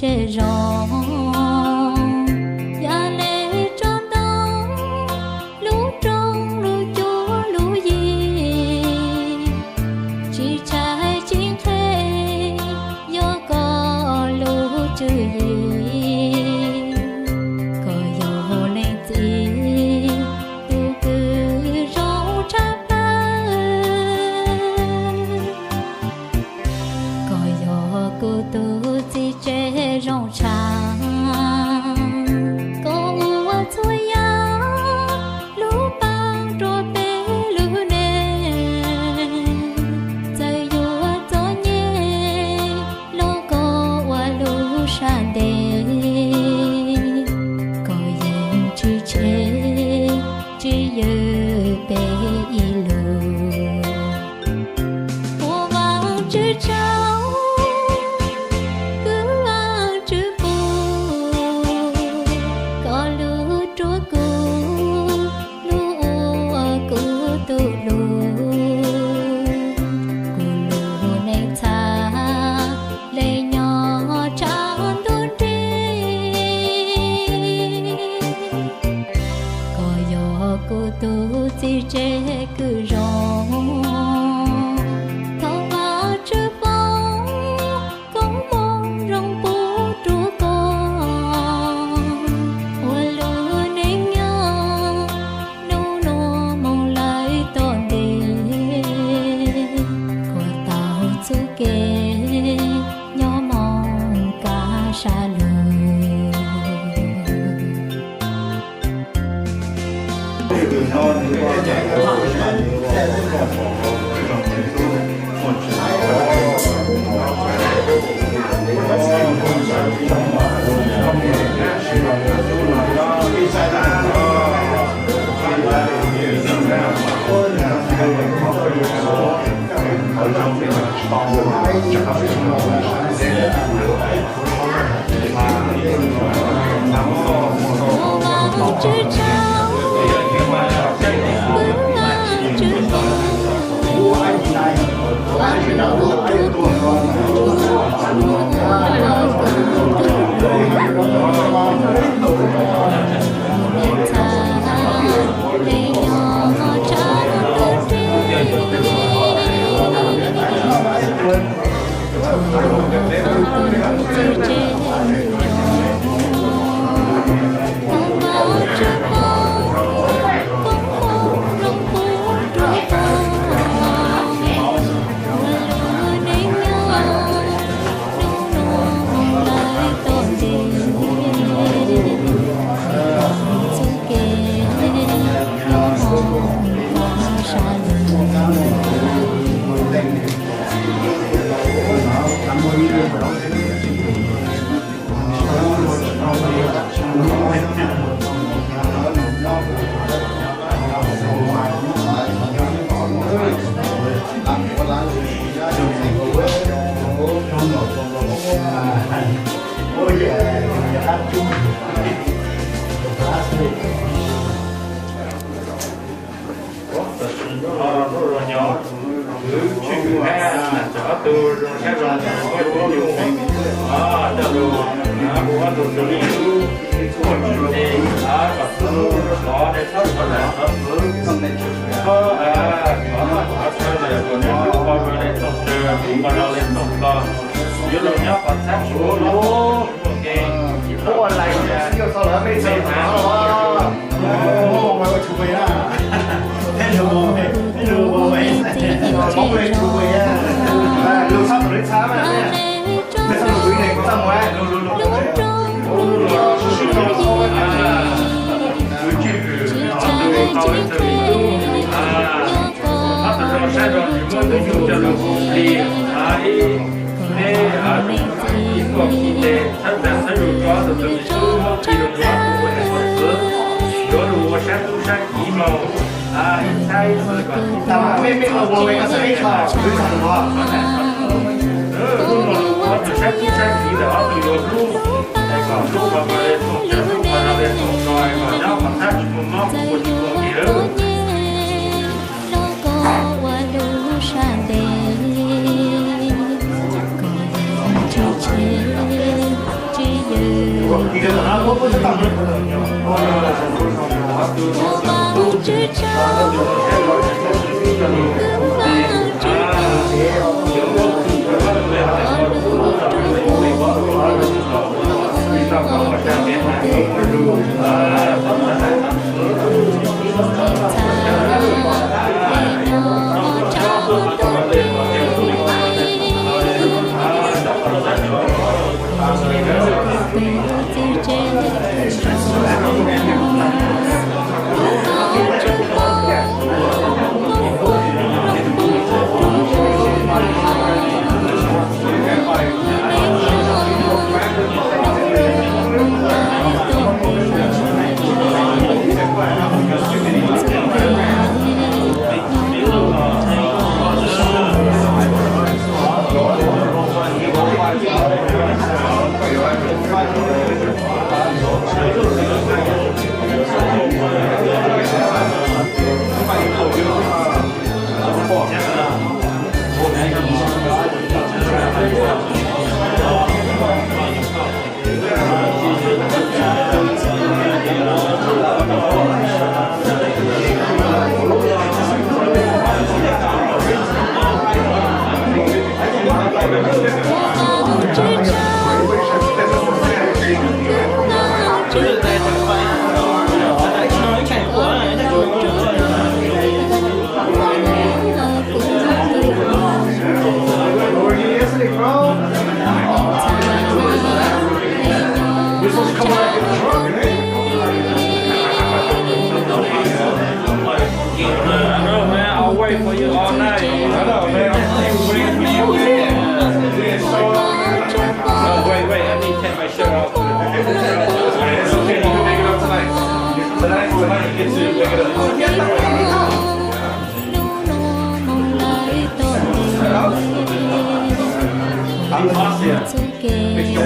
chế rong ya lê cho tao lũ trong lũ chúa lũ gì chỉ trái chính thế do có lũ chữ gì có yo lên gì tu cứ rong cha ba có yo cô tu chỉ chế rong trắng có ua thôi ya lũ băng rồi bé lũ nè trời yo gió nhẹ lo có ua lũ san đê có yên chỉ chế chỉ yêu bé ilu ua vang chữ cháu cô tu chỉ chế cứ rong thao hoa chữ bóng cũng mong rong bố chúa con hoa lúa nên nhau nô nô mong lại toàn đi của tao chú kê nhỏ mong cả xa lời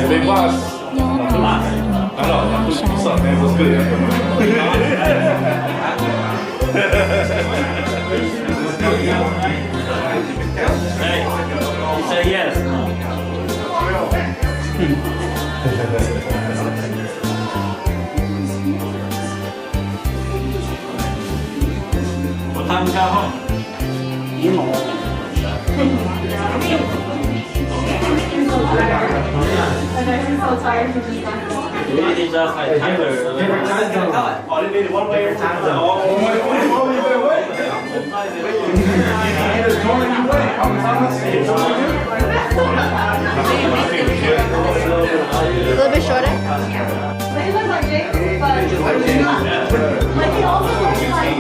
Big boss. I know. What's up, man? What's good? Hey, you say yes. What time you got home? I'm so tired from this one. Maybe just like Tyler. Oh, they made it one way every time. A little bit shorter? Like, he looks like Jake, but like he also looks like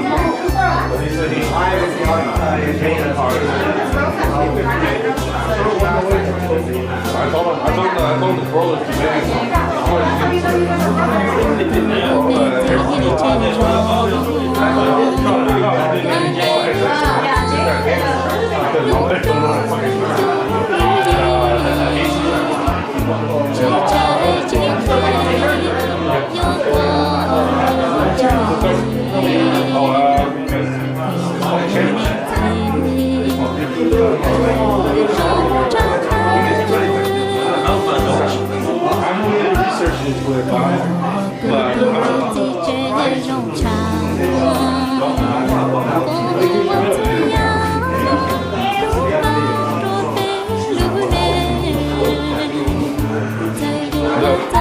I told the bro to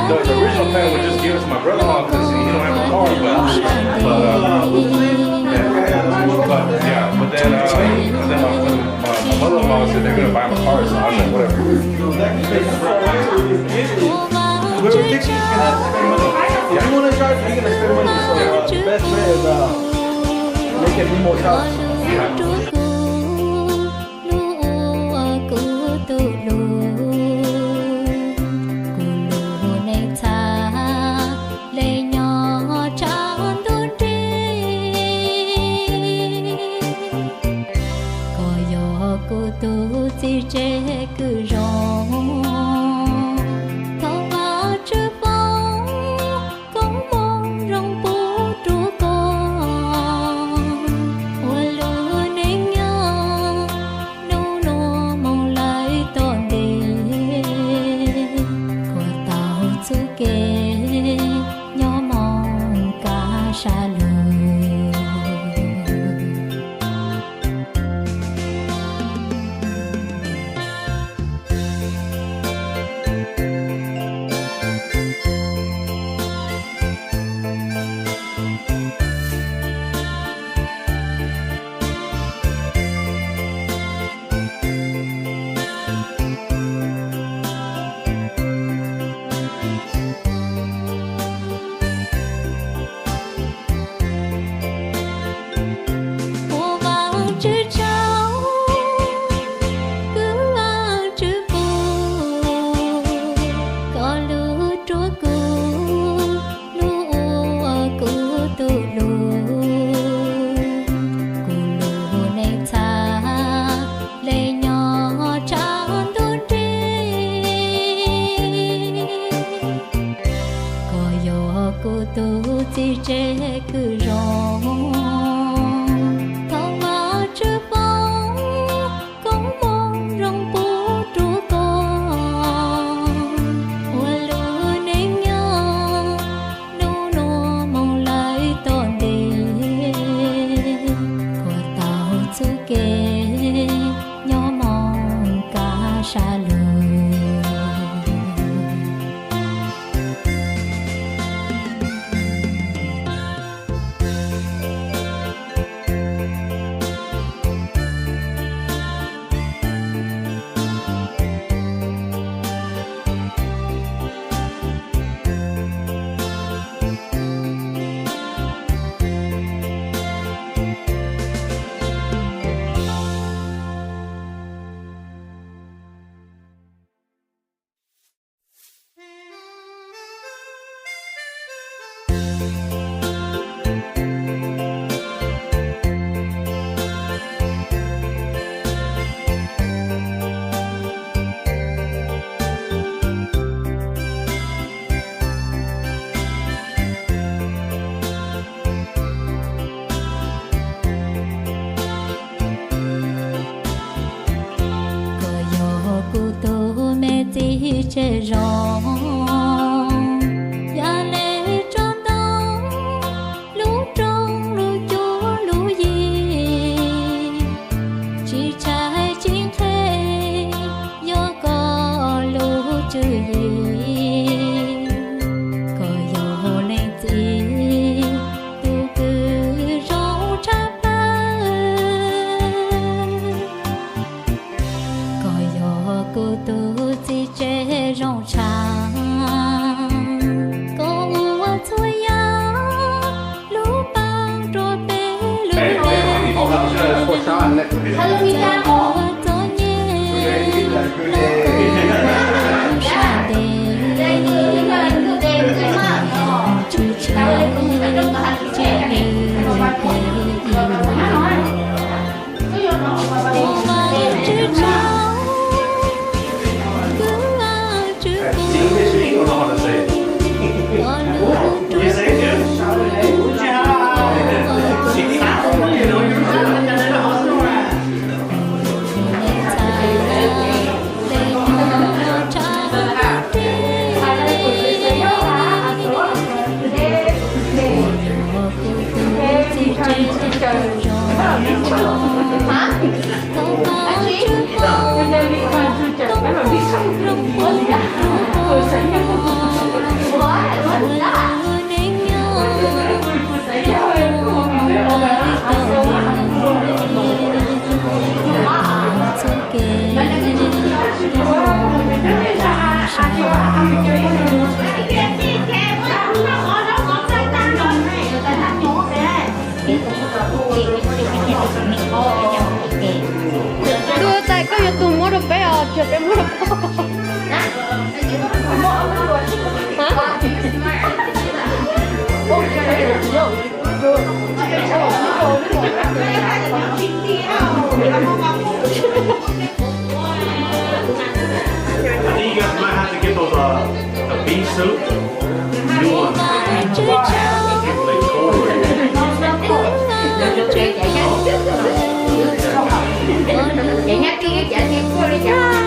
The original plan was just give it to my brother-in-law because he don't have a car, but then my mother-in-law said they're gonna buy him a car, so I was like, whatever. Whoever thinks he's gonna have to spend money. If you want to charge, you're gonna spend money. So the best way is make it be more cost. Hãy subscribe cho kênh Ghiền Mì Gõ để không bỏ lỡ chú kê nhỏ mong cả xa lời chế rong ya lê cho tao lú trong lú chúa lú gì chỉ trái chính khê do có lú chữ gì có yo lên gì tu cứ rong chắp ba có yo cô tu chỉ chế rong trắng có ua thôi ya lú băng rồi bé lú bé Hello, Mika. Đưa tay có yêu tụi mua được bé à, chưa bé mua được hả? I think you guys might have to get those the beef soup, new ones. Like Vậy nhắc kia chạy thêm cô đi chợ.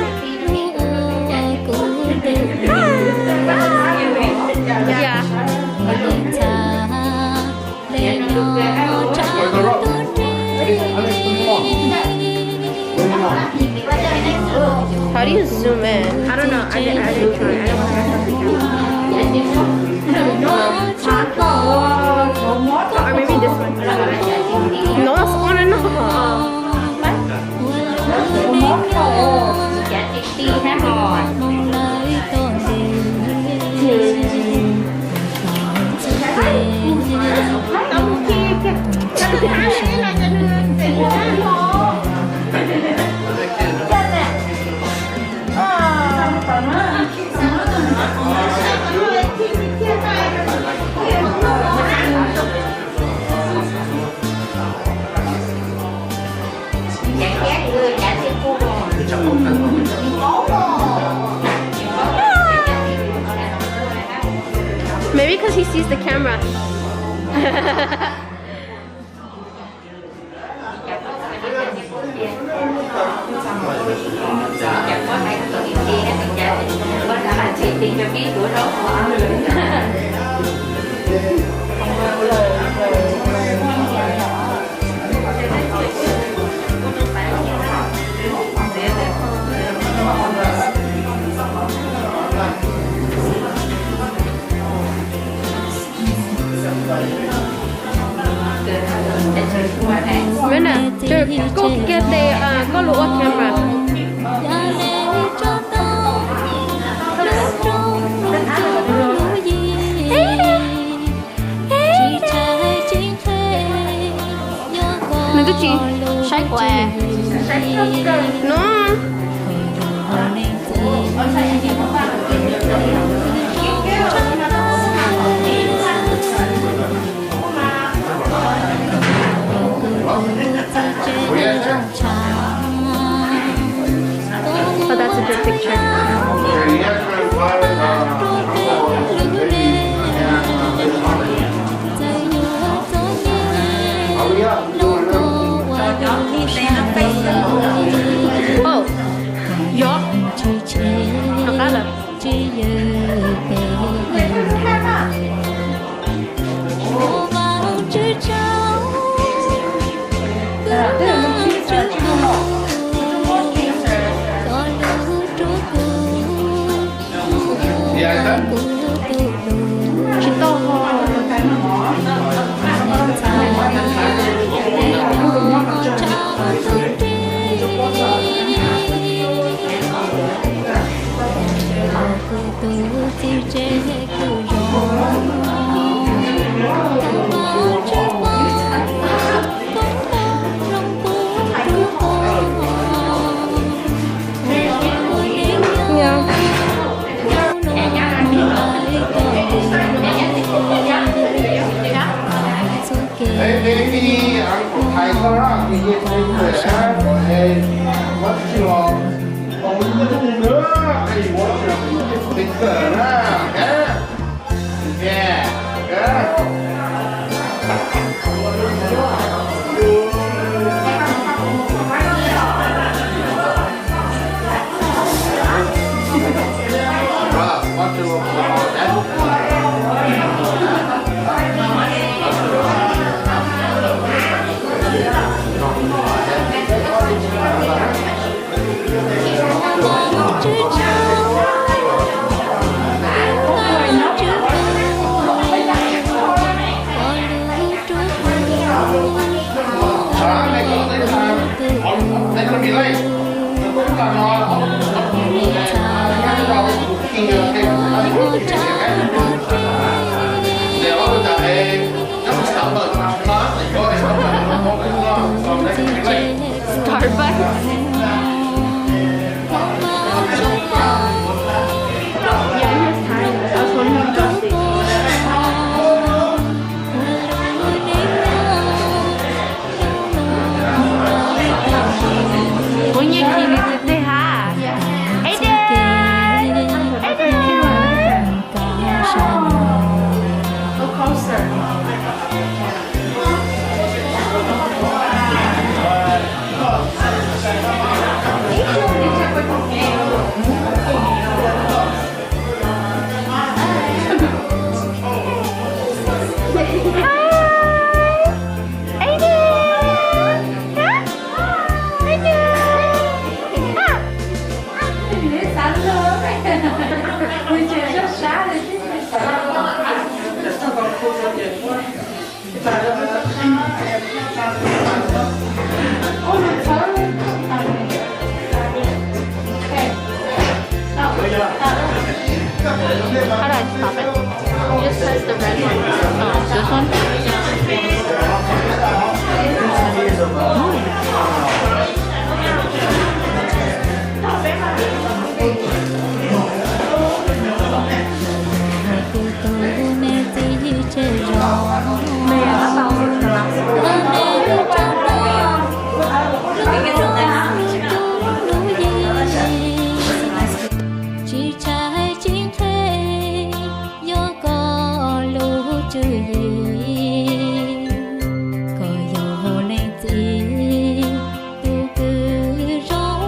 hò. mong lại còn Maybe because he sees the camera. Mena, go get the go look at camera. Đã lẽ cho tao lúc trong lũ gì chỉ trai chính thế nhớ còn Mình cứ chỉ sai quẹ. Nó. Oh, that's a good picture. Oh, yup. Nó cá là. Chị to ho. Cái ăn của Thái có đó, thì như thế để mất chiều còn những nữa thì muốn tính cỡ ra yeah yeah has the red one? Oh, this one?